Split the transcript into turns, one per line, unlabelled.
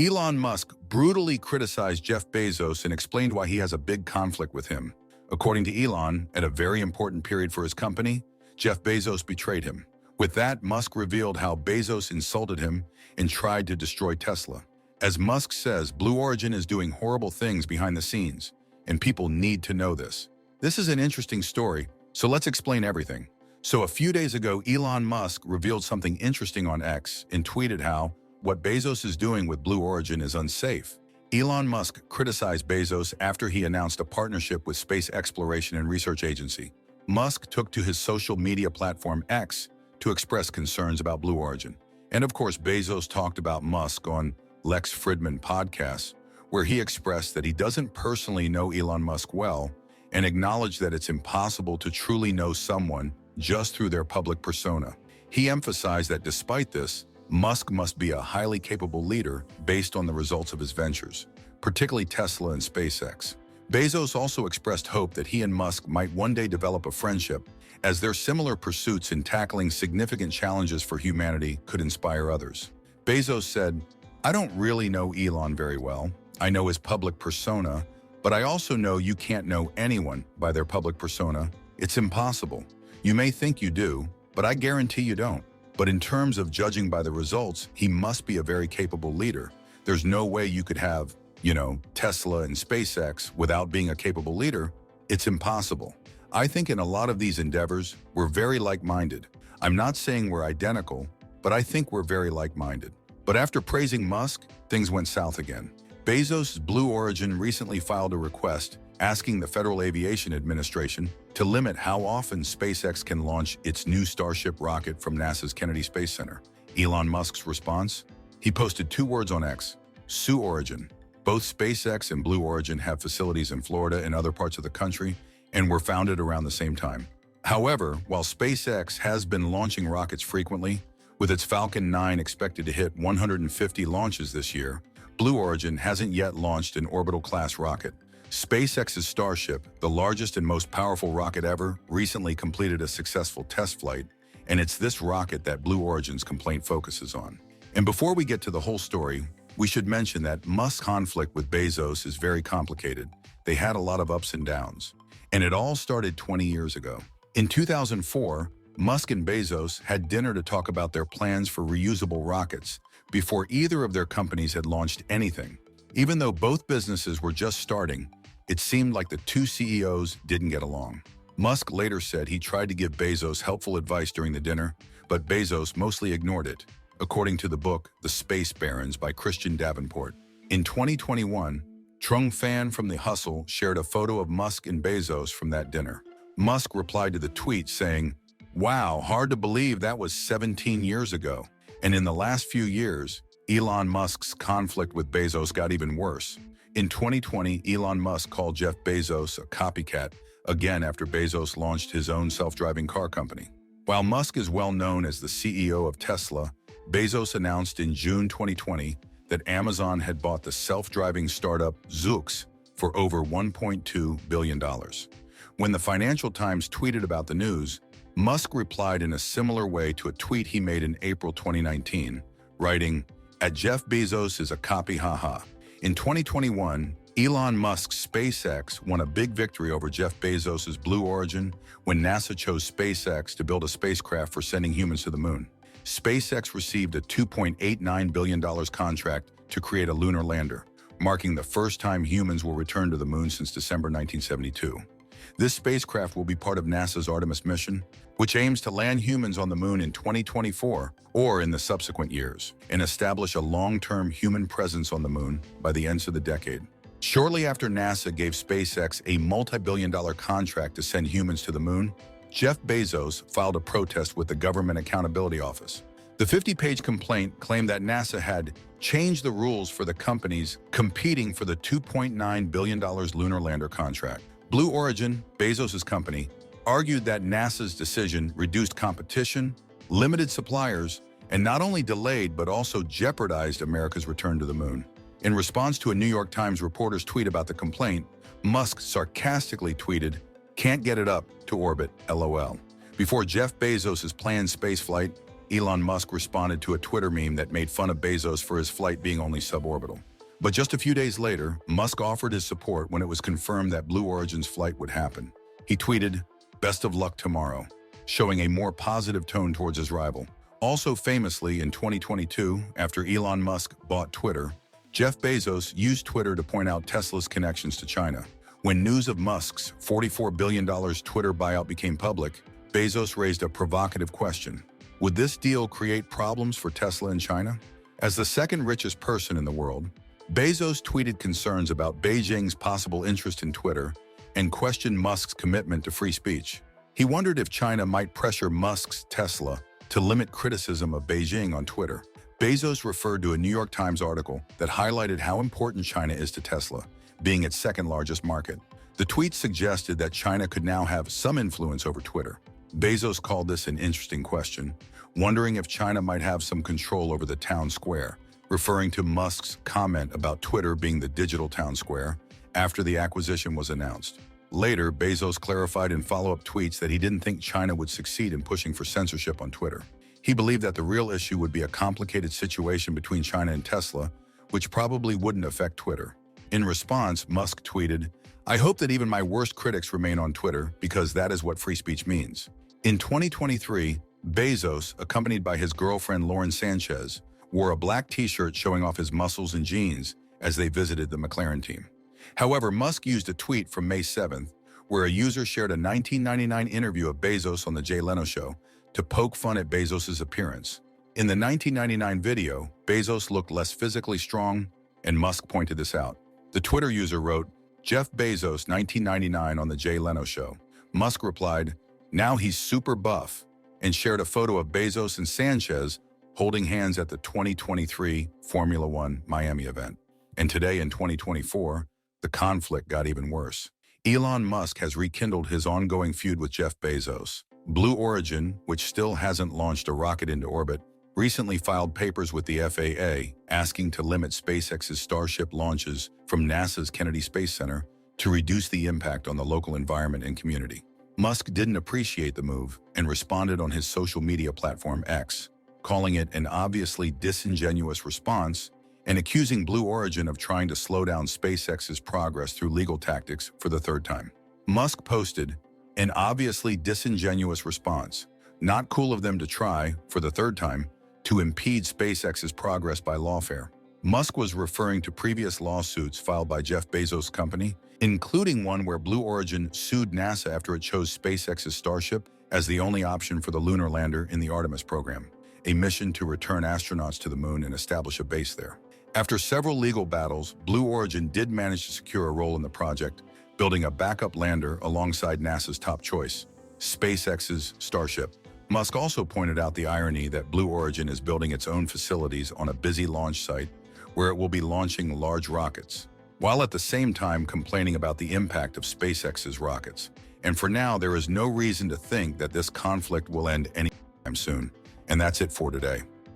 Elon Musk brutally criticized Jeff Bezos and explained why he has a big conflict with him. According to Elon, at a very important period for his company, Jeff Bezos betrayed him. With that, Musk revealed how Bezos insulted him and tried to destroy Tesla. As Musk says, Blue Origin is doing horrible things behind the scenes, and people need to know this. This is an interesting story, so let's explain everything. So a few days ago, Elon Musk revealed something interesting on X and tweeted how what Bezos is doing with Blue Origin is unsafe. Elon Musk criticized Bezos after he announced a partnership with space exploration and research agency. Musk took to his social media platform X to express concerns about Blue Origin. And of course, Bezos talked about Musk on Lex Fridman podcast, where he expressed that he doesn't personally know Elon Musk well and acknowledged that it's impossible to truly know someone just through their public persona. He emphasized that despite this, Musk must be a highly capable leader based on the results of his ventures, particularly Tesla and SpaceX. Bezos also expressed hope that he and Musk might one day develop a friendship, as their similar pursuits in tackling significant challenges for humanity could inspire others. Bezos said, "I don't really know Elon very well. I know his public persona, but I also know you can't know anyone by their public persona. It's impossible. You may think you do, but I guarantee you don't. But in terms of judging by the results, he must be a very capable leader. There's no way you could have, Tesla and SpaceX without being a capable leader. It's impossible. I think in a lot of these endeavors, we're very like-minded. I'm not saying we're identical, but I think we're very like-minded." But after praising Musk, things went south again. Bezos' Blue Origin recently filed a request asking the Federal Aviation Administration to limit how often SpaceX can launch its new Starship rocket from NASA's Kennedy Space Center. Elon Musk's response? He posted 2 words on X: Sue Origin. Both SpaceX and Blue Origin have facilities in Florida and other parts of the country and were founded around the same time. However, while SpaceX has been launching rockets frequently, with its Falcon 9 expected to hit 150 launches this year, Blue Origin hasn't yet launched an orbital-class rocket. SpaceX's Starship, the largest and most powerful rocket ever, recently completed a successful test flight, and it's this rocket that Blue Origin's complaint focuses on. And before we get to the whole story, we should mention that Musk's conflict with Bezos is very complicated. They had a lot of ups and downs, and it all started 20 years ago. In 2004, Musk and Bezos had dinner to talk about their plans for reusable rockets before either of their companies had launched anything. Even though both businesses were just starting, it seemed like the two CEOs didn't get along. Musk later said he tried to give Bezos helpful advice during the dinner, but Bezos mostly ignored it, according to the book The Space Barons by Christian Davenport. In 2021, Trung Phan from The Hustle shared a photo of Musk and Bezos from that dinner. Musk replied to the tweet saying, "Wow, hard to believe that was 17 years ago." And in the last few years, Elon Musk's conflict with Bezos got even worse. In 2020, Elon Musk called Jeff Bezos a copycat, again after Bezos launched his own self-driving car company. While Musk is well known as the CEO of Tesla, Bezos announced in June 2020 that Amazon had bought the self-driving startup Zoox for over $1.2 billion. When the Financial Times tweeted about the news, Musk replied in a similar way to a tweet he made in April 2019, writing, "At Jeff Bezos is a copy, haha." In 2021, Elon Musk's SpaceX won a big victory over Jeff Bezos' Blue Origin when NASA chose SpaceX to build a spacecraft for sending humans to the moon. SpaceX received a $2.89 billion contract to create a lunar lander, marking the first time humans will return to the moon since December 1972. This spacecraft will be part of NASA's Artemis mission, which aims to land humans on the moon in 2024 or in the subsequent years, and establish a long-term human presence on the moon by the end of the decade. Shortly after NASA gave SpaceX a multi-billion-dollar contract to send humans to the moon, Jeff Bezos filed a protest with the Government Accountability Office. The 50-page complaint claimed that NASA had changed the rules for the companies competing for the $2.9 billion lunar lander contract. Blue Origin, Bezos' company, argued that NASA's decision reduced competition, limited suppliers, and not only delayed but also jeopardized America's return to the moon. In response to a New York Times reporter's tweet about the complaint, Musk sarcastically tweeted, "Can't get it up to orbit, LOL." Before Jeff Bezos' planned spaceflight, Elon Musk responded to a Twitter meme that made fun of Bezos for his flight being only suborbital. But just a few days later, Musk offered his support when it was confirmed that Blue Origin's flight would happen. He tweeted, "Best of luck tomorrow," showing a more positive tone towards his rival. Also famously, in 2022, after Elon Musk bought Twitter, Jeff Bezos used Twitter to point out Tesla's connections to China. When news of Musk's $44 billion Twitter buyout became public, Bezos raised a provocative question. Would this deal create problems for Tesla in China? As the second richest person in the world, Bezos tweeted concerns about Beijing's possible interest in Twitter and questioned Musk's commitment to free speech. He wondered if China might pressure Musk's Tesla to limit criticism of Beijing on Twitter. Bezos referred to a New York Times article that highlighted how important China is to Tesla, being its second largest market. The tweet suggested that China could now have some influence over Twitter. Bezos called this an interesting question, wondering if China might have some control over the town square, referring to Musk's comment about Twitter being the digital town square after the acquisition was announced. Later, Bezos clarified in follow-up tweets that he didn't think China would succeed in pushing for censorship on Twitter. He believed that the real issue would be a complicated situation between China and Tesla, which probably wouldn't affect Twitter. In response, Musk tweeted, "I hope that even my worst critics remain on Twitter because that is what free speech means." In 2023, Bezos, accompanied by his girlfriend Lauren Sanchez, wore a black t-shirt showing off his muscles and jeans as they visited the McLaren team. However, Musk used a tweet from May 7th, where a user shared a 1999 interview of Bezos on The Jay Leno Show to poke fun at Bezos' appearance. In the 1999 video, Bezos looked less physically strong, and Musk pointed this out. The Twitter user wrote, "Jeff Bezos, 1999 on The Jay Leno Show." Musk replied, "Now he's super buff," and shared a photo of Bezos and Sanchez holding hands at the 2023 Formula One Miami event. And today in 2024, the conflict got even worse. Elon Musk has rekindled his ongoing feud with Jeff Bezos. Blue Origin, which still hasn't launched a rocket into orbit, recently filed papers with the FAA asking to limit SpaceX's Starship launches from NASA's Kennedy Space Center to reduce the impact on the local environment and community. Musk didn't appreciate the move and responded on his social media platform X, calling it an obviously disingenuous response and accusing Blue Origin of trying to slow down SpaceX's progress through legal tactics for the third time. Musk posted, "An obviously disingenuous response. Not cool of them to try, for the third time, to impede SpaceX's progress by lawfare." Musk was referring to previous lawsuits filed by Jeff Bezos' company, including one where Blue Origin sued NASA after it chose SpaceX's Starship as the only option for the lunar lander in the Artemis program, a mission to return astronauts to the moon and establish a base there. After several legal battles, Blue Origin did manage to secure a role in the project, building a backup lander alongside NASA's top choice, SpaceX's Starship. Musk also pointed out the irony that Blue Origin is building its own facilities on a busy launch site where it will be launching large rockets, while at the same time complaining about the impact of SpaceX's rockets. And for now, there is no reason to think that this conflict will end anytime soon. And that's it for today.